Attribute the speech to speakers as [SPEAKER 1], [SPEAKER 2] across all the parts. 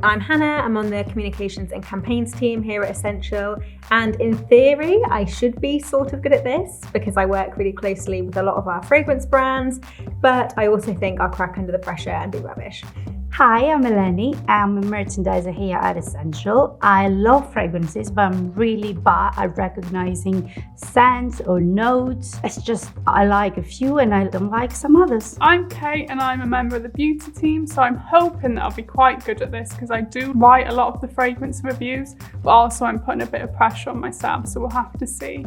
[SPEAKER 1] I'm Hannah, I'm on the communications and campaigns team here at Essential, and in theory I should be sort of good at this because I work really closely with a lot of our fragrance brands, but I also think I'll crack under the pressure and be rubbish.
[SPEAKER 2] Hi, I'm Eleni. I'm a merchandiser here at Essential. I love fragrances, but I'm really bad at recognizing scents or notes. It's just, I like a few and I don't like some others.
[SPEAKER 3] I'm Kate and I'm a member of the beauty team, so I'm hoping that I'll be quite good at this because I do write a lot of the fragrance reviews, but also I'm putting a bit of pressure on myself, so we'll have to see.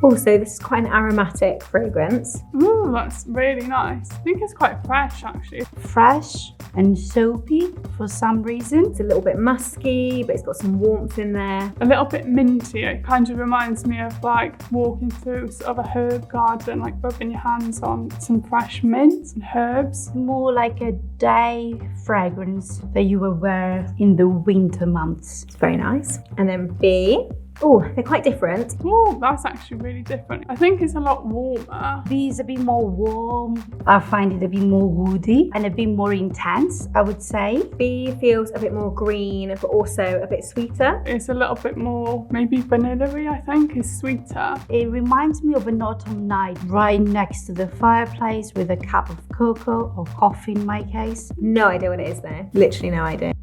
[SPEAKER 1] Also, this is quite an aromatic fragrance.
[SPEAKER 3] Ooh, that's really nice. I think it's quite fresh actually.
[SPEAKER 2] Fresh and soapy for some reason.
[SPEAKER 1] It's a little bit musky, but it's got some warmth in there.
[SPEAKER 3] A little bit minty. It kind of reminds me of like walking through sort of a herb garden, like rubbing your hands on some fresh mint and herbs.
[SPEAKER 2] More like a day fragrance that you would wear in the winter months.
[SPEAKER 1] It's very nice. And then B. Oh, they're quite different.
[SPEAKER 3] Oh, that's actually really different. I think it's a lot warmer.
[SPEAKER 2] B is a bit more warm. I find it a bit more woody and a bit more intense, I would say.
[SPEAKER 1] B feels a bit more green, but also a bit sweeter.
[SPEAKER 3] It's a little bit more, maybe vanilla-y, I think, is sweeter.
[SPEAKER 2] It reminds me of an autumn night right next to the fireplace with a cup of cocoa or coffee in my case.
[SPEAKER 1] No idea what it is though. Literally no idea.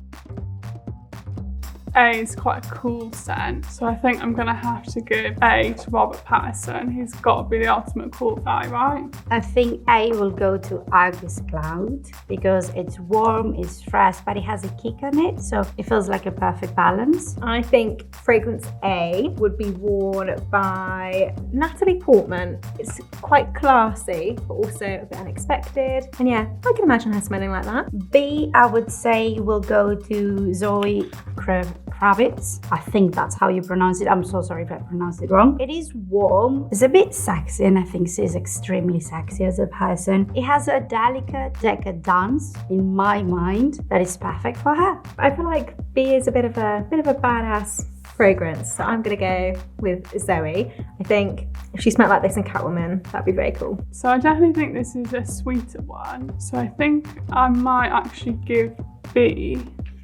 [SPEAKER 3] A is quite a cool scent, so I think I'm gonna have to give A to Robert Pattinson. He's got to be the ultimate cool guy, right?
[SPEAKER 2] I think A will go to August Cloud because it's warm, it's fresh, but it has a kick on it, so it feels like a perfect balance.
[SPEAKER 1] I think fragrance A would be worn by Natalie Portman. It's quite classy, but also a bit unexpected. And yeah, I can imagine her smelling like that.
[SPEAKER 2] B, I would say, will go to Zoe Kravitz. I think that's how you pronounce it. I'm so sorry if I pronounced it wrong. It is warm. It's a bit sexy, and I think she's extremely sexy as a person. It has a delicate decadence in my mind that is perfect for her.
[SPEAKER 1] I feel like B is a bit of a badass fragrance, so I'm gonna go with Zoe. I think if she smelled like this in Catwoman, that'd be very cool.
[SPEAKER 3] So I definitely think this is a sweeter one. So I think I might actually give B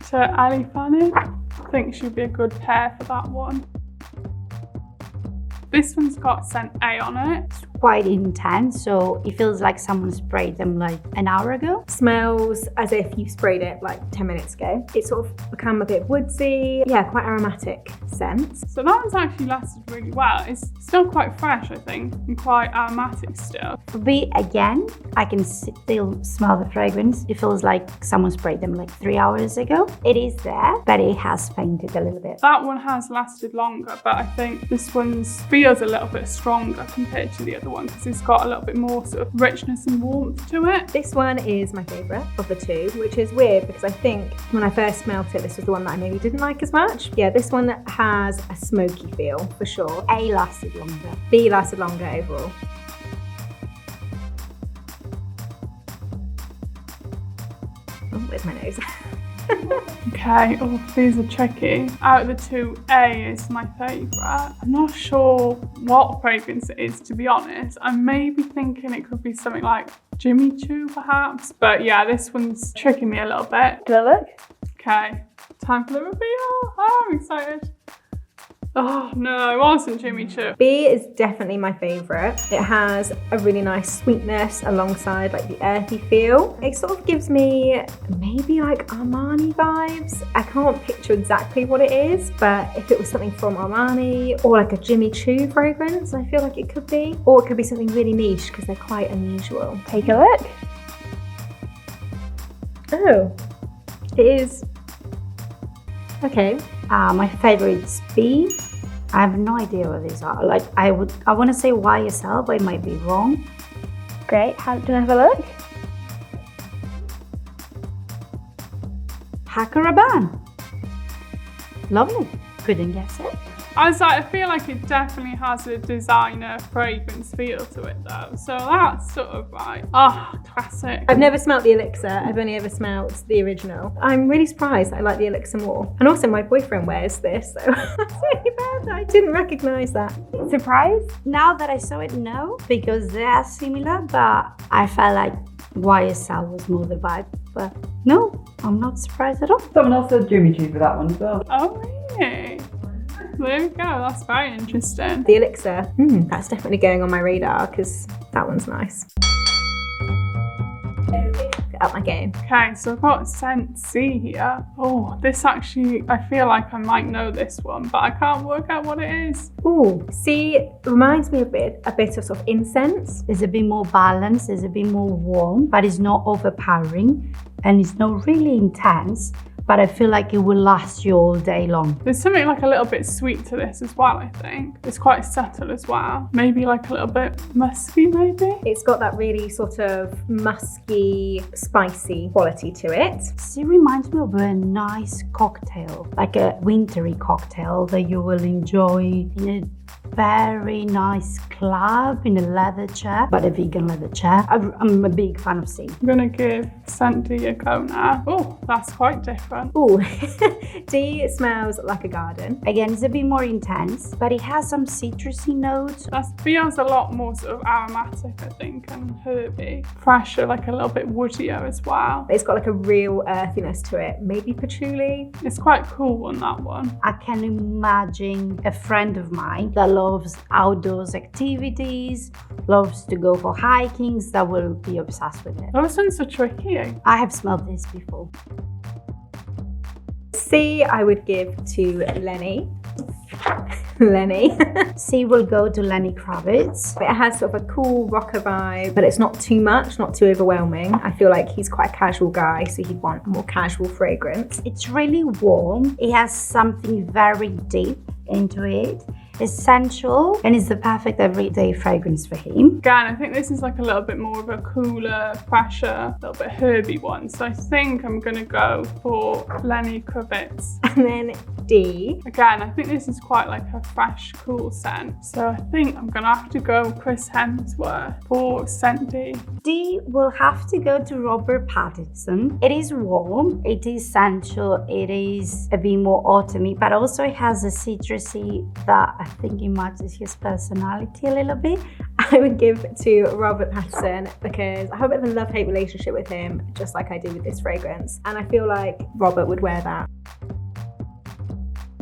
[SPEAKER 3] to Ali Fanning. I think she'd be a good pair for that one. This one's got scent A on it.
[SPEAKER 2] It's quite intense, so it feels like someone sprayed them like an hour ago.
[SPEAKER 1] Smells as if you sprayed it like 10 minutes ago. It's sort of become a bit woodsy. Yeah, quite aromatic scent.
[SPEAKER 3] So that one's actually lasted really well. It's still quite fresh, I think, and quite aromatic still.
[SPEAKER 2] For B, again, I can still smell the fragrance. It feels like someone sprayed them like 3 hours ago. It is there, but it has fainted a little bit.
[SPEAKER 3] That one has lasted longer, but I think this one's feels a little bit stronger compared to the other one because it's got a little bit more sort of richness and warmth to it.
[SPEAKER 1] This one is my favourite of the two, which is weird because I think when I first smelt it, this was the one that I maybe didn't like as much. Yeah, this one has a smoky feel for sure.
[SPEAKER 2] A lasted longer.
[SPEAKER 1] B lasted longer overall. Oh, where's my nose?
[SPEAKER 3] Okay, oh, these are tricky. Out of the two, A is my favourite. I'm not sure what fragrance it is, to be honest. I'm maybe thinking it could be something like Jimmy Choo, perhaps. But yeah, this one's tricking me a little bit.
[SPEAKER 1] Do I look?
[SPEAKER 3] Okay, time for the reveal. Oh, I'm excited. Oh no, it wasn't Jimmy Choo.
[SPEAKER 1] B is definitely my favourite. It has a really nice sweetness alongside like the earthy feel. It sort of gives me maybe like Armani vibes. I can't picture exactly what it is, but if it was something from Armani or like a Jimmy Choo fragrance, I feel like it could be. Or it could be something really niche because they're quite unusual. Take a look. Oh, it is. Okay.
[SPEAKER 2] My favorite is B. I have no idea what these are. Like I want to say YSL, but it might be wrong.
[SPEAKER 1] Great. Do you want to have a look?
[SPEAKER 2] Paco Rabanne. Lovely. Couldn't guess it.
[SPEAKER 3] I was like, I feel like it definitely has a designer fragrance feel to it though. So that's sort of like, classic.
[SPEAKER 1] I've never smelt the Elixir. I've only ever smelt the original. I'm really surprised I like the Elixir more. And also my boyfriend wears this, so that's really bad that I didn't recognise that. Surprised?
[SPEAKER 2] Now that I saw it, no, because they are similar, but I felt like YSL was more the vibe. but no, I'm not surprised at all.
[SPEAKER 4] Someone else said Jimmy Choo for that one as well.
[SPEAKER 3] Oh, really? There we go, that's very interesting.
[SPEAKER 1] The Elixir, that's definitely going on my radar because that one's nice. Up my game.
[SPEAKER 3] Okay, so I've got scent C here. Oh, this actually, I feel like I might know this one, but I can't work out what it is.
[SPEAKER 1] Ooh, C reminds me a bit of sort of incense.
[SPEAKER 2] It's a bit more balanced, it's a bit more warm, but it's not overpowering and it's not really intense, but I feel like it will last you all day long.
[SPEAKER 3] There's something like a little bit sweet to this as well, I think. It's quite subtle as well. Maybe like a little bit musky, maybe?
[SPEAKER 1] It's got that really sort of musky, spicy quality to it.
[SPEAKER 2] It reminds me of a nice cocktail, like a wintry cocktail that you will enjoy in a very nice club in a leather chair, but a vegan leather chair. I'm a big fan of C.
[SPEAKER 3] I'm gonna give scent D a go now. Oh, that's quite different.
[SPEAKER 1] Ooh, D smells like a garden.
[SPEAKER 2] Again, it's a bit more intense, but it has some citrusy notes.
[SPEAKER 3] That feels a lot more sort of aromatic, I think, and herby. Fresher, like a little bit woodier as well.
[SPEAKER 1] It's got like a real earthiness to it. Maybe patchouli.
[SPEAKER 3] It's quite cool on that one.
[SPEAKER 2] I can imagine a friend of mine that loves outdoors activities, loves to go for hikings, that will be obsessed with it.
[SPEAKER 3] Those ones are tricky.
[SPEAKER 2] I have smelled this before.
[SPEAKER 1] C I would give to Lenny. Lenny.
[SPEAKER 2] C will go to Lenny Kravitz.
[SPEAKER 1] It has sort of a cool rocker vibe, but it's not too much, not too overwhelming. I feel like he's quite a casual guy, so he'd want a more casual fragrance.
[SPEAKER 2] It's really warm. It has something very deep into it. Essential, and it's the perfect everyday fragrance for him.
[SPEAKER 3] Again, I think this is like a little bit more of a cooler, fresher, a little bit herby one. So I think I'm gonna go for Lenny Kravitz.
[SPEAKER 1] And then D.
[SPEAKER 3] Again, I think this is quite like a fresh, cool scent. So I think I'm gonna have to go Chris Hemsworth for scent D.
[SPEAKER 2] D will have to go to Robert Pattinson. It is warm, it is sensual, it is a bit more autumny, but also it has a citrusy that I think it matches his personality a little bit.
[SPEAKER 1] I would give to Robert Pattinson because I have a bit of a love-hate relationship with him, just like I do with this fragrance. And I feel like Robert would wear that.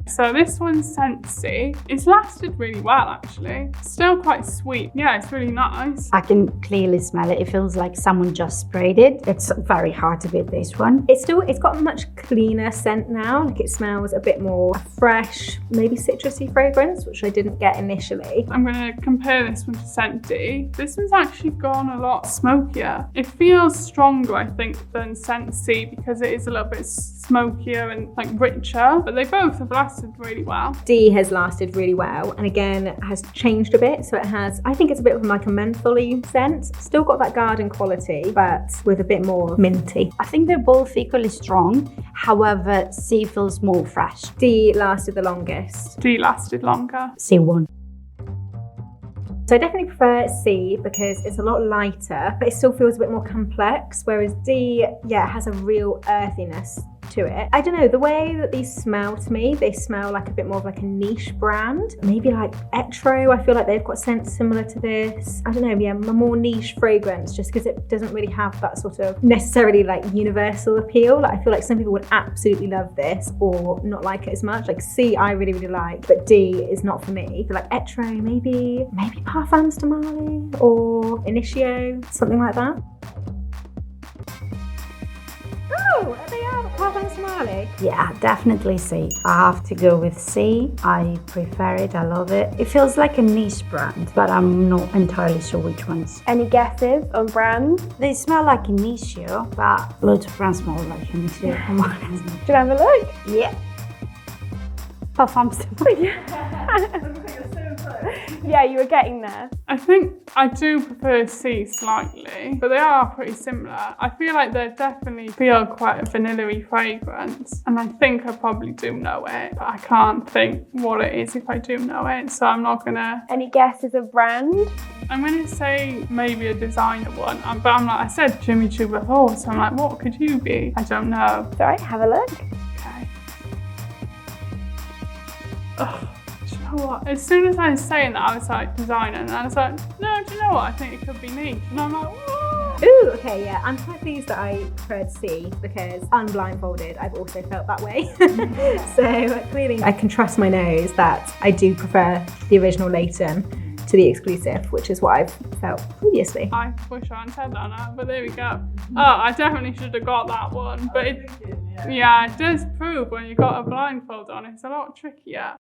[SPEAKER 3] So this one's scent C. It's lasted really well, actually. Still quite sweet. Yeah, it's really nice.
[SPEAKER 2] I can clearly smell it. It feels like someone just sprayed it. It's very hard to beat this one.
[SPEAKER 1] It's got a much cleaner scent now. Like it smells a bit more fresh, maybe citrusy fragrance, which I didn't get initially.
[SPEAKER 3] I'm gonna compare this one to scent D. This one's actually gone a lot smokier. It feels stronger, I think, than scent C because it is a little bit smokier and like richer, but they both have lasted really well.
[SPEAKER 1] D has lasted really well, and again has changed a bit. So it has, I think it's a bit of like a mentholy scent. Still got that garden quality, but with a bit more minty.
[SPEAKER 2] I think they're both equally strong. However, C feels more fresh.
[SPEAKER 1] D lasted the longest.
[SPEAKER 3] D lasted longer.
[SPEAKER 2] C won.
[SPEAKER 1] So I definitely prefer C because it's a lot lighter, but it still feels a bit more complex. Whereas D, yeah, has a real earthiness to it. I don't know, the way that these smell to me, they smell like a bit more of like a niche brand. Maybe like Etro, I feel like they've got scents similar to this. I don't know, yeah, a more niche fragrance just because it doesn't really have that sort of necessarily like universal appeal. Like I feel like some people would absolutely love this or not like it as much. Like C, I really, really like, but D is not for me. So like Etro, maybe Parfums to Mali or Initio, something like that. Oh, they are Parfums to Mali.
[SPEAKER 2] Yeah, definitely C. I have to go with C. I prefer it, I love it. It feels like a niche brand, but I'm not entirely sure which ones.
[SPEAKER 5] Any guesses on brand?
[SPEAKER 2] They smell like Initio, but loads of brands smell like Initio. Come on.
[SPEAKER 5] Should I have a look?
[SPEAKER 2] Yeah. Parfums to Mali.
[SPEAKER 5] Yeah, you were getting there.
[SPEAKER 3] I think I do prefer C slightly, but they are pretty similar. I feel like they definitely feel quite a vanilla-y fragrance, and I think I probably do know it, but I can't think what it is if I do know it, so I'm not gonna...
[SPEAKER 5] Any guesses of brand?
[SPEAKER 3] I'm gonna say maybe a designer one, but I'm like, I said Jimmy Choo before, so I'm like, what could you be? I don't know.
[SPEAKER 5] Sorry, have a look.
[SPEAKER 3] Okay. Oh. Do you know what? As soon as I was saying that, I was like, designer, and I was like, no, do you know what? I think it could be niche. And I'm like, whoa.
[SPEAKER 1] Ooh, okay, yeah. I'm quite pleased that I preferred C because unblindfolded, I've also felt that way. So clearly I can trust my nose that I do prefer the original Layton to the Exclusif, which is what I've felt previously.
[SPEAKER 3] I wish I hadn't said that now, but there we go. Oh, I definitely should have got that one. But it does prove when you've got a blindfold on, it's a lot trickier.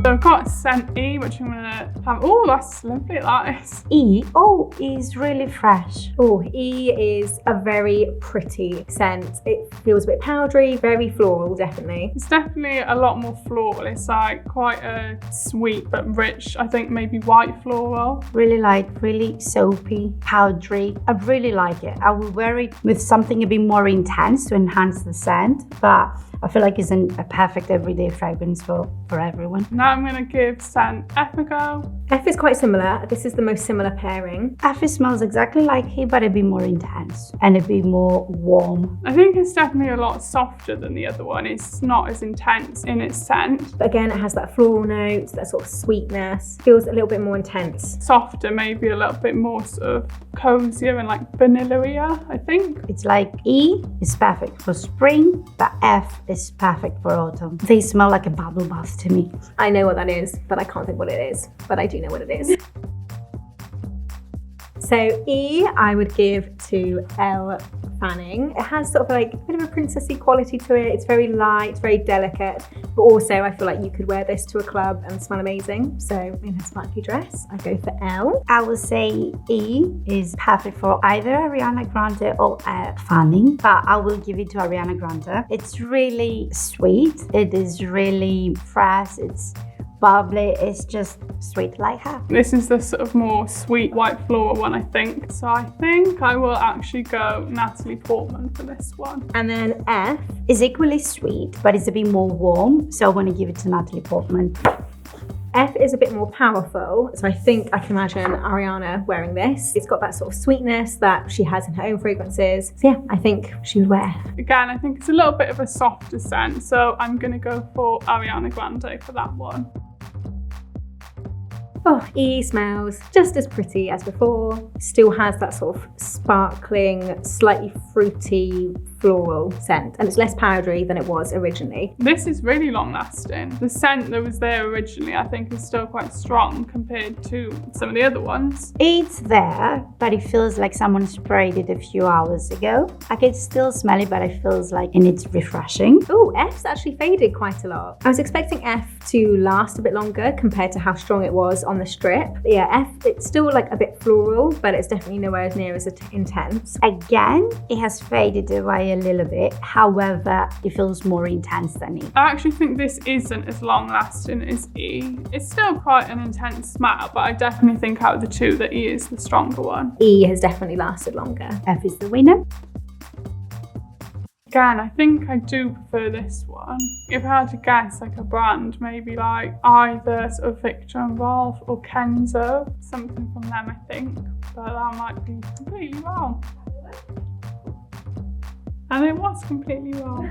[SPEAKER 3] So I've got scent E, which I'm gonna have. Oh, that's lovely, that is.
[SPEAKER 2] E, oh, is really fresh.
[SPEAKER 1] Oh, E is a very pretty scent. It feels a bit powdery, very floral, definitely.
[SPEAKER 3] It's definitely a lot more floral. It's like quite a sweet but rich, I think maybe white floral.
[SPEAKER 2] Really light, really soapy, powdery. I really like it. I will wear it with something a bit more intense to enhance the scent, but I feel like it's a perfect everyday fragrance for everyone.
[SPEAKER 3] Now I'm gonna give scent F a go.
[SPEAKER 1] F is quite similar. This is the most similar pairing.
[SPEAKER 2] F smells exactly like it, but a bit more intense and a bit more warm.
[SPEAKER 3] I think it's definitely a lot softer than the other one. It's not as intense in its scent.
[SPEAKER 1] But again, it has that floral note, that sort of sweetness. Feels a little bit more intense.
[SPEAKER 3] Softer, maybe a little bit more sort of cozier and like vanilla-y, I think.
[SPEAKER 2] It's like E is perfect for spring, but F is perfect for autumn. They smell like a bubble bath to me.
[SPEAKER 1] I know what that is, but I can't think what it is. But I do know what it is. So E, I would give to L Fanning. It has sort of like a bit of a princessy quality to it. It's very light, it's very delicate, but also I feel like you could wear this to a club and smell amazing. So in a sparkly dress, I go for L.
[SPEAKER 2] I would say E is perfect for either Ariana Grande or Fanning, but I will give it to Ariana Grande. It's really sweet. It is really fresh. It's bubbly, it's just sweet like her.
[SPEAKER 3] This is the sort of more sweet white floral one, I think. So I think I will actually go Natalie Portman for this one.
[SPEAKER 1] And then F
[SPEAKER 2] is equally sweet, but it's a bit more warm, so I want to give it to Natalie Portman.
[SPEAKER 1] F is a bit more powerful, so I think I can imagine Ariana wearing this. It's got that sort of sweetness that she has in her own fragrances. So yeah, I think she would wear F.
[SPEAKER 3] Again, I think it's a little bit of a softer scent, so I'm gonna go for Ariana Grande for that one.
[SPEAKER 1] Oh, E smells just as pretty as before. Still has that sort of sparkling, slightly fruity, floral scent. And it's less powdery than it was originally.
[SPEAKER 3] This is really long lasting. The scent that was there originally, I think, is still quite strong compared to some of the other ones.
[SPEAKER 2] It's there, but it feels like someone sprayed it a few hours ago. I can still smell it, but it feels like it's refreshing.
[SPEAKER 1] Oh, F's actually faded quite a lot. I was expecting F to last a bit longer compared to how strong it was on the strip. But yeah, F, it's still like a bit floral, but it's definitely nowhere near as intense.
[SPEAKER 2] Again, it has faded away a little bit. However, it feels more intense than E.
[SPEAKER 3] I actually think this isn't as long lasting as E. It's still quite an intense smell, but I definitely think out of the two that E is the stronger one.
[SPEAKER 1] E has definitely lasted longer.
[SPEAKER 2] F is the winner.
[SPEAKER 3] Again, I think I do prefer this one. If I had to guess like a brand, maybe like either sort of Victor and Rolf or Kenzo, something from them I think, but that might be completely wrong. And it was completely wrong.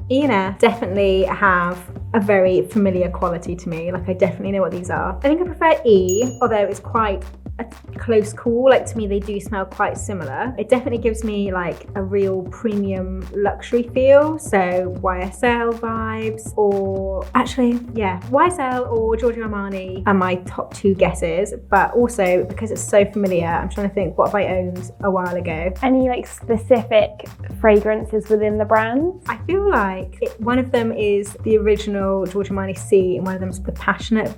[SPEAKER 1] E and F definitely have a very familiar quality to me. Like I definitely know what these are. I think I prefer E, although it's quite a close call. Like to me, they do smell quite similar. It definitely gives me like a real premium luxury feel. So YSL vibes, or actually, yeah, YSL or Giorgio Armani are my top two guesses. But also because it's so familiar, I'm trying to think what have I owned a while ago.
[SPEAKER 5] Any like specific fragrances within the brands?
[SPEAKER 1] I feel like one of them is the original Giorgio Armani C, and one of them's the Passionate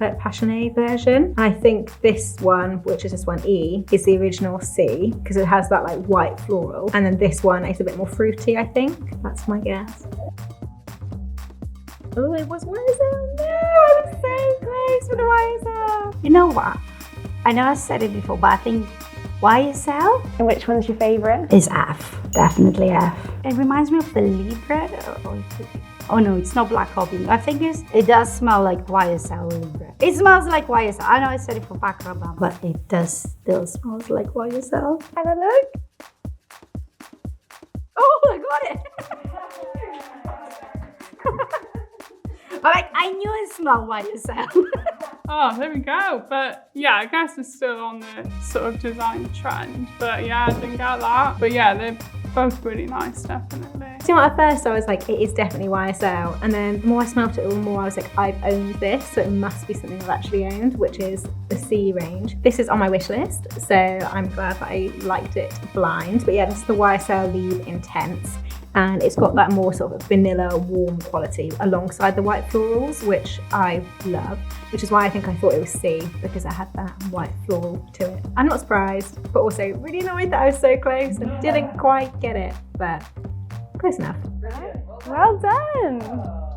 [SPEAKER 1] version. And I think this one, which is this one E, is the original C because it has that like white floral, and then this one is a bit more fruity. I think that's my guess. Oh, it was YSL. No, I was so close with the YSL.
[SPEAKER 2] You know what? I know I said it before, but I think YSL
[SPEAKER 5] And which one's your favourite?
[SPEAKER 2] is F. Definitely F. It reminds me of the Libre. Oh no, it's not Black Coffee. I think it does smell like YSL Libre. It smells like YSL. I know I said it for Paco, but it does still smells like YSL.
[SPEAKER 5] Have a look.
[SPEAKER 1] Oh, I got it.
[SPEAKER 2] I knew I smelled YSL.
[SPEAKER 3] Oh, there we go. But yeah, I guess it's still on the sort of design trend. But yeah, I didn't get that. But yeah, they're both really nice, definitely.
[SPEAKER 1] So at first I was like, it is definitely YSL. And then the more I smelled it, the more I was like, I've owned this, so it must be something I've actually owned, which is the C range. This is on my wish list, so I'm glad that I liked it blind. But yeah, this is the YSL Libre Intense. And it's got that more sort of vanilla warm quality alongside the white florals, which I love, which is why I think I thought it was C, because it had that white floral to it. I'm not surprised, but also really annoyed that I was so close and didn't quite get it, but close enough.
[SPEAKER 5] Well done.